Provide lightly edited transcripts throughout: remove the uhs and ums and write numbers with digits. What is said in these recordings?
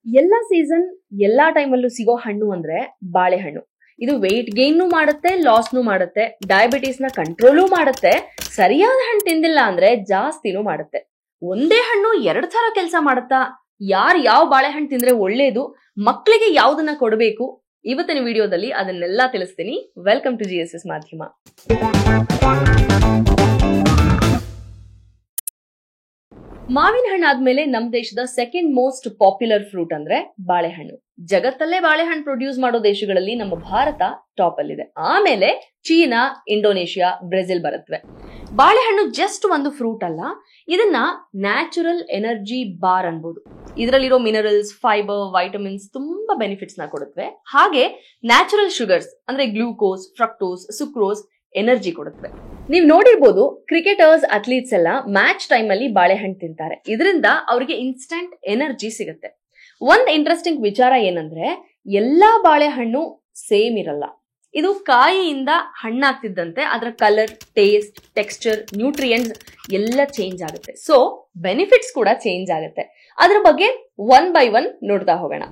ಎಲ್ಲಾ ಸೀಸನ್ ಎಲ್ಲಾ ಟೈಮಲ್ಲೂ ಸಿಗೋ ಹಣ್ಣು ಅಂದ್ರೆ ಬಾಳೆಹಣ್ಣು. ಇದು ವೆಯ್ಟ್ ಗೇನ್ ಮಾಡುತ್ತೆ, ಲಾಸ್ನು ಮಾಡುತ್ತೆ, ಡಯಾಬಿಟೀಸ್ ನ ಕಂಟ್ರೋಲು ಮಾಡುತ್ತೆ. ಸರಿಯಾದ ಹಣ್ಣು ತಿಂದಿಲ್ಲ ಅಂದ್ರೆ ಜಾಸ್ತಿನೂ ಮಾಡುತ್ತೆ. ಒಂದೇ ಹಣ್ಣು 2 ತರ ಕೆಲಸ ಮಾಡುತ್ತಾ? ಯಾವ ಬಾಳೆಹಣ್ಣು ತಿಂದ್ರೆ ಒಳ್ಳೇದು, ಮಕ್ಕಳಿಗೆ ಯಾವ್ದನ್ನ ಕೊಡಬೇಕು, ಇವತ್ತಿನ ವಿಡಿಯೋದಲ್ಲಿ ಅದನ್ನೆಲ್ಲ ತಿಳಿಸ್ತೀನಿ. ವೆಲ್ಕಮ್ ಟು GSS ಮಾಧ್ಯಮ. ಮಾವಿನ ಹಣ್ಣು ಆದ್ಮೇಲೆ ನಮ್ ದೇಶದ ಸೆಕೆಂಡ್ ಮೋಸ್ಟ್ ಪಾಪ್ಯುಲರ್ ಫ್ರೂಟ್ ಅಂದ್ರೆ ಬಾಳೆಹಣ್ಣು. ಜಗತ್ತಲ್ಲೇ ಬಾಳೆಹಣ್ಣು ಪ್ರೊಡ್ಯೂಸ್ ಮಾಡೋ ದೇಶಗಳಲ್ಲಿ ನಮ್ಮ ಭಾರತ ಟಾಪ್ ಅಲ್ಲಿದೆ. ಆಮೇಲೆ ಚೀನಾ, ಇಂಡೋನೇಷಿಯಾ, ಬ್ರೆಜಿಲ್ ಬರುತ್ತವೆ. ಬಾಳೆಹಣ್ಣು ಜಸ್ಟ್ ಒಂದು ಫ್ರೂಟ್ ಅಲ್ಲ, ಇದನ್ನ ನ್ಯಾಚುರಲ್ ಎನರ್ಜಿ ಬಾರ್ ಅನ್ಬೋದು. ಇದರಲ್ಲಿರೋ ಮಿನರಲ್ಸ್, ಫೈಬರ್, ವೈಟಮಿನ್ಸ್ ತುಂಬಾ ಬೆನಿಫಿಟ್ಸ್ ನ ಕೊಡುತ್ತವೆ. ಹಾಗೆ ನ್ಯಾಚುರಲ್ ಶುಗರ್ಸ್ ಅಂದ್ರೆ ಗ್ಲೂಕೋಸ್, ಫ್ರಕ್ಟೋಸ್, ಸುಕ್ರೋಸ್ ಎನರ್ಜಿ ಕೊಡುತ್ತವೆ. ನೀವ್ ನೋಡಿರ್ಬೋದು, ಕ್ರಿಕೆಟರ್ಸ್, ಅಥ್ಲೀಟ್ಸ್ ಎಲ್ಲ ಮ್ಯಾಚ್ ಟೈಮ್ ಅಲ್ಲಿ ಬಾಳೆಹಣ್ಣು ತಿಂತಾರೆ. ಇದರಿಂದ ಅವರಿಗೆ ಇನ್ಸ್ಟಂಟ್ ಎನರ್ಜಿ ಸಿಗುತ್ತೆ. ಒಂದ್ ಇಂಟ್ರೆಸ್ಟಿಂಗ್ ವಿಚಾರ ಏನಂದ್ರೆ, ಎಲ್ಲಾ ಬಾಳೆಹಣ್ಣು ಸೇಮ್ ಇರಲ್ಲ. ಇದು ಕಾಯಿಯಿಂದ ಹಣ್ಣಾಗ್ತಿದ್ದಂತೆ ಅದರ ಕಲರ್, ಟೇಸ್ಟ್, ಟೆಕ್ಸ್ಚರ್, ನ್ಯೂಟ್ರಿಯೆಂಟ್ಸ್ ಎಲ್ಲ ಚೇಂಜ್ ಆಗುತ್ತೆ. ಸೊ ಬೆನಿಫಿಟ್ಸ್ ಕೂಡ ಚೇಂಜ್ ಆಗುತ್ತೆ. ಅದ್ರ ಬಗ್ಗೆ ಒನ್ ಬೈ ಒನ್ ನೋಡ್ತಾ ಹೋಗೋಣ.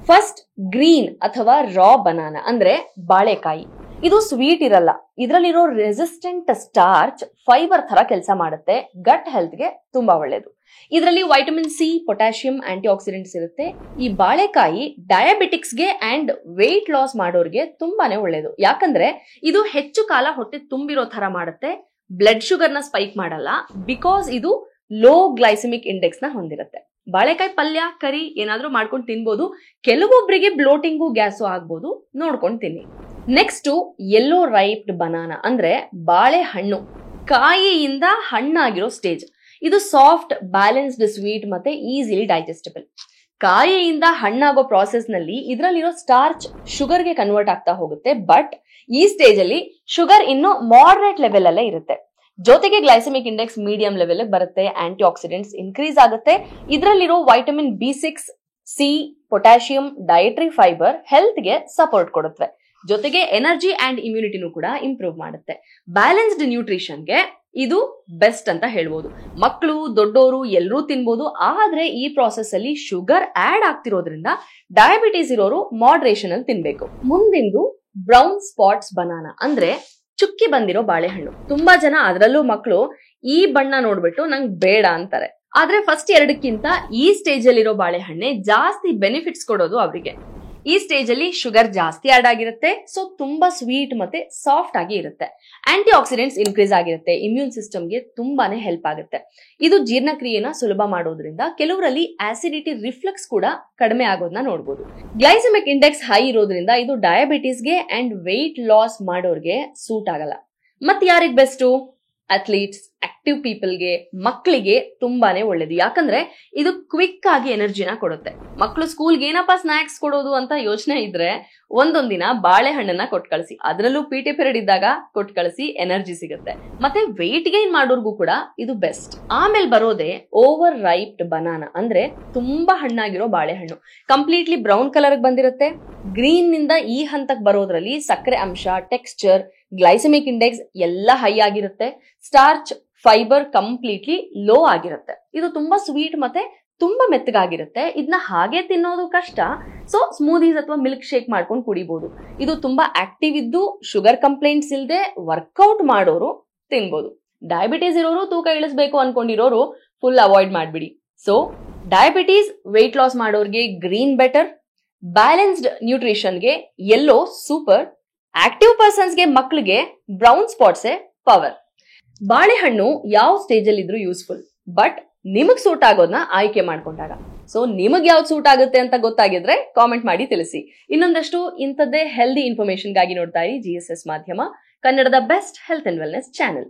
ಫಸ್ಟ್, ಗ್ರೀನ್ ಅಥವಾ ರಾ ಬನಾನಾ ಅಂದ್ರೆ ಬಾಳೆಕಾಯಿ. ಇದು ಸ್ವೀಟ್ ಇರಲ್ಲ. ಇದರಲ್ಲಿರೋ ರೆಸಿಸ್ಟೆಂಟ್ ಸ್ಟಾರ್ಚ್ ಫೈಬರ್ ತರ ಕೆಲಸ ಮಾಡುತ್ತೆ. ಗಟ್ ಹೆಲ್ತ್ ಗೆ ತುಂಬಾ ಒಳ್ಳೇದು. ಇದರಲ್ಲಿ vitamin C, potassium, antioxidants ಇರುತ್ತೆ. ಈ ಬಾಳೆಕಾಯಿ ಡಯಾಬಿಟಿಕ್ಸ್ ಗೆ ಅಂಡ್ ವೆಯ್ಟ್ ಲಾಸ್ ಮಾಡೋರ್ಗೆ ತುಂಬಾನೇ ಒಳ್ಳೇದು. ಯಾಕಂದ್ರೆ ಇದು ಹೆಚ್ಚು ಕಾಲ ಹೊಟ್ಟೆ ತುಂಬಿರೋ ತರ ಮಾಡುತ್ತೆ. ಬ್ಲಡ್ ಶುಗರ್ ನ ಸ್ಪೈಕ್ ಮಾಡಲ್ಲ, ಬಿಕಾಸ್ ಇದು ಲೋ ಗ್ಲೈಸೆಮಿಕ್ ಇಂಡೆಕ್ಸ್ ನ ಹೊಂದಿರುತ್ತೆ. ಬಾಳೆಕಾಯಿ ಪಲ್ಯ, ಕರಿ ಏನಾದ್ರೂ ಮಾಡ್ಕೊಂಡು ತಿನ್ಬೋದು. ಕೆಲವೊಬ್ಬರಿಗೆ ಬ್ಲೋಟಿಂಗು, ಗ್ಯಾಸು ಆಗ್ಬೋದು. ನೋಡ್ಕೊಂಡು ತಿನ್ನಿ. ನೆಕ್ಸ್ಟ್, ಯೆಲ್ಲೋ ರೈಪ್ಡ್ ಬನಾನಾ ಅಂದ್ರೆ ಬಾಳೆಹಣ್ಣು ಕಾಯಿಯಿಂದ ಹಣ್ಣಾಗಿರೋ ಸ್ಟೇಜ್. ಇದು ಸಾಫ್ಟ್, ಬ್ಯಾಲೆನ್ಸ್ಡ್, ಸ್ವೀಟ್ ಮತ್ತೆ ಈಸಿಲಿ ಡೈಜೆಸ್ಟಬಲ್. ಕಾಯಿಯಿಂದ ಹಣ್ಣಾಗೋ ಪ್ರಾಸೆಸ್ ನಲ್ಲಿ ಇದರಲ್ಲಿರೋ ಸ್ಟಾರ್ಚ್ ಶುಗರ್ಗೆ ಕನ್ವರ್ಟ್ ಆಗ್ತಾ ಹೋಗುತ್ತೆ. ಬಟ್ ಈ ಸ್ಟೇಜ್ ಅಲ್ಲಿ ಶುಗರ್ ಇನ್ನು ಮಾಡರೇಟ್ ಲೆವೆಲ್ ಅಲ್ಲೇ ಇರುತ್ತೆ. ಜೊತೆಗೆ ಗ್ಲೈಸೆಮಿಕ್ ಇಂಡೆಕ್ಸ್ ಮೀಡಿಯಂ ಲೆವೆಲ್ ಬರುತ್ತೆ. ಆಂಟಿ ಆಕ್ಸಿಡೆಂಟ್ಸ್ ಇನ್ಕ್ರೀಸ್ ಆಗುತ್ತೆ. ಇದರಲ್ಲಿರೋ vitamin B6, C, potassium, dietary fibre health ಗೆ ಸಪೋರ್ಟ್ ಕೊಡುತ್ತವೆ. ಜೊತೆಗೆ ಎನರ್ಜಿ ಅಂಡ್ ಇಮ್ಯುನಿಟಿನೂ ಕೂಡ ಇಂಪ್ರೂವ್ ಮಾಡುತ್ತೆ. ಬ್ಯಾಲೆನ್ಸ್ಡ್ ನ್ಯೂಟ್ರಿಷನ್ಗೆ ಇದು ಬೆಸ್ಟ್ ಅಂತ ಹೇಳ್ಬೋದು. ಮಕ್ಕಳು, ದೊಡ್ಡೋರು ಎಲ್ಲರೂ ತಿನ್ಬೋದು. ಆದ್ರೆ ಈ ಪ್ರಾಸೆಸ್ ಅಲ್ಲಿ ಶುಗರ್ ಆಡ್ ಆಗ್ತಿರೋದ್ರಿಂದ ಡಯಾಬಿಟೀಸ್ ಇರೋರು ಮಾಡರೇಷನ್ ಅಲ್ಲಿ ತಿನ್ಬೇಕು. ಮುಂದಿಂದು ಬ್ರೌನ್ ಸ್ಪಾಟ್ಸ್ ಬನಾನಾ ಅಂದ್ರೆ ಚುಕ್ಕಿ ಬಂದಿರೋ ಬಾಳೆಹಣ್ಣು. ತುಂಬಾ ಜನ, ಅದರಲ್ಲೂ ಮಕ್ಕಳು, ಈ ಬಣ್ಣ ನೋಡ್ಬಿಟ್ಟು ನಂಗೆ ಬೇಡ ಅಂತಾರೆ. ಆದ್ರೆ ಫಸ್ಟ್ ಎರಡಕ್ಕಿಂತ ಈ ಸ್ಟೇಜ್ ಅಲ್ಲಿರೋ ಬಾಳೆಹಣ್ಣೆ ಜಾಸ್ತಿ ಬೆನಿಫಿಟ್ಸ್ ಕೊಡೋದು ಅವರಿಗೆ. ಈ ಸ್ಟೇಜ್ ಅಲ್ಲಿ ಶುಗರ್ ಜಾಸ್ತಿ ಆಡ್ ಆಗಿರುತ್ತೆ. ಸೊ ತುಂಬಾ ಸ್ವೀಟ್ ಮತ್ತೆ ಸಾಫ್ಟ್ ಆಗಿ ಇರುತ್ತೆ. ಆಂಟಿ ಆಕ್ಸಿಡೆಂಟ್ಸ್ ಇನ್ಕ್ರೀಸ್ ಆಗಿರುತ್ತೆ. ಇಮ್ಯೂನ್ ಸಿಸ್ಟಮ್ಗೆ ತುಂಬಾನೇ ಹೆಲ್ಪ್ ಆಗುತ್ತೆ. ಇದು ಜೀರ್ಣಕ್ರಿಯೆನ ಸುಲಭ ಮಾಡೋದ್ರಿಂದ ಕೆಲವರಲ್ಲಿ ಆಸಿಡಿಟಿ, ರಿಫ್ಲಕ್ಸ್ ಕೂಡ ಕಡಿಮೆ ಆಗೋದನ್ನ ನೋಡಬಹುದು. ಗ್ಲೈಸೆಮಿಕ್ ಇಂಡೆಕ್ಸ್ ಹೈ ಇರೋದ್ರಿಂದ ಇದು ಡಯಾಬಿಟೀಸ್ಗೆ ಅಂಡ್ ವೆಯ್ಟ್ ಲಾಸ್ ಮಾಡೋರ್ಗೆ ಸೂಟ್ ಆಗಲ್ಲ. ಮತ್ತೆ ಯಾರಿಗ್ ಬೆಸ್ಟ್? ಅಥ್ಲೀಟ್ಸ್, ಆಕ್ಟಿವ್ ಪೀಪಲ್ಗೆ, ಮಕ್ಕಳಿಗೆ ತುಂಬಾನೇ ಒಳ್ಳೇದು. ಯಾಕಂದ್ರೆ ಇದು ಕ್ವಿಕ್ ಆಗಿ ಎನರ್ಜಿನ ಕೊಡುತ್ತೆ. ಮಕ್ಕಳು ಸ್ಕೂಲ್ಗೆ ಏನಪ್ಪಾ ಸ್ನಾಕ್ಸ್ ಕೊಡೋದು ಅಂತ ಯೋಚನೆ ಇದ್ರೆ ಒಂದೊಂದ್ ದಿನ ಬಾಳೆಹಣ್ಣನ್ನ ಕೊಟ್ಟು ಕಳಿಸಿ. ಅದರಲ್ಲೂ PT ಪೀರಿಯಡ್ ಇದ್ದಾಗ ಕೊಟ್ಟು ಕಳಿಸಿ, ಎನರ್ಜಿ ಸಿಗುತ್ತೆ. ಮತ್ತೆ ವೆಯ್ಟ್ ಗೈನ್ ಮಾಡೋರ್ಗೂ ಕೂಡ ಇದು ಬೆಸ್ಟ್. ಆಮೇಲೆ ಬರೋದೇ ಓವರ್ ರೈಪ್ಡ್ ಬನಾನಾ ಅಂದ್ರೆ ತುಂಬಾ ಹಣ್ಣಾಗಿರೋ ಬಾಳೆಹಣ್ಣು. ಕಂಪ್ಲೀಟ್ಲಿ ಬ್ರೌನ್ ಕಲರ್ ಬಂದಿರುತ್ತೆ. ಗ್ರೀನ್ ನಿಂದ ಈ ಹಂತಕ್ಕೆ ಬರೋದ್ರಲ್ಲಿ ಸಕ್ಕರೆ ಅಂಶ, ಟೆಕ್ಸ್ಚರ್, ಗ್ಲೈಸೆಮಿಕ್ ಇಂಡೆಕ್ಸ್ ಎಲ್ಲ ಹೈ ಆಗಿರುತ್ತೆ. ಸ್ಟಾರ್ಚ್, ಫೈಬರ್ ಕಂಪ್ಲೀಟ್ಲಿ ಲೋ ಆಗಿರುತ್ತೆ. ಇದು ತುಂಬಾ ಸ್ವೀಟ್ ಮತ್ತೆ ತುಂಬಾ ಮೆತ್ತಗಾಗಿರುತ್ತೆ. ಇದನ್ನ ಹಾಗೆ ತಿನ್ನೋದು ಕಷ್ಟ. ಸೊ ಸ್ಮೂದೀಸ್ ಅಥವಾ ಮಿಲ್ಕ್ ಶೇಕ್ ಮಾಡ್ಕೊಂಡು ಕುಡಿಬಹುದು. ಇದು ತುಂಬಾ ಆಕ್ಟಿವ್ ಇದ್ದು ಶುಗರ್ ಕಂಪ್ಲೇಂಟ್ಸ್ ಇಲ್ಲದೆ ವರ್ಕೌಟ್ ಮಾಡೋರು ತಿನ್ಬೋದು. ಡಯಾಬಿಟೀಸ್ ಇರೋರು, ತೂಕ ಇಳಿಸಬೇಕು ಅನ್ಕೊಂಡಿರೋರು ಫುಲ್ ಅವಾಯ್ಡ್ ಮಾಡ್ಬಿಡಿ. ಸೊ ಡಯಾಬಿಟೀಸ್, ವೆಯ್ಟ್ ಲಾಸ್ ಮಾಡೋರ್ಗೆ ಗ್ರೀನ್ ಬೆಟರ್. ಬ್ಯಾಲೆನ್ಸ್ಡ್ ನ್ಯೂಟ್ರಿಷನ್ಗೆ ಯೆಲ್ಲೋ ಸೂಪರ್. ಆಕ್ಟಿವ್ ಪರ್ಸನ್ಸ್ಗೆ, ಮಕ್ಕಳಿಗೆ ಬ್ರೌನ್ ಸ್ಪಾಟ್ಸ್ ಪವರ್. ಬಾಳೆಹಣ್ಣು ಯಾವ ಸ್ಟೇಜ್ ಅಲ್ಲಿ ಇದ್ರೂ ಯೂಸ್ಫುಲ್. ಬಟ್ ನಿಮಗ್ ಸೂಟ್ ಆಗೋದನ್ನ ಆಯ್ಕೆ ಮಾಡ್ಕೊಂಡಾಗ. ಸೊ ನಿಮಗ್ ಯಾವ್ದು ಸೂಟ್ ಆಗುತ್ತೆ ಅಂತ ಗೊತ್ತಾಗಿದ್ರೆ ಕಾಮೆಂಟ್ ಮಾಡಿ ತಿಳಿಸಿ. ಇನ್ನೊಂದಷ್ಟು ಇಂಥದ್ದೇ ಹೆಲ್ದಿ ಇನ್ಫಾರ್ಮೇಶನ್ ಗಾಗಿ ನೋಡ್ತಾ ಇರಿ GSS ಮಾಧ್ಯಮ, ಕನ್ನಡದ best health and wellness channel.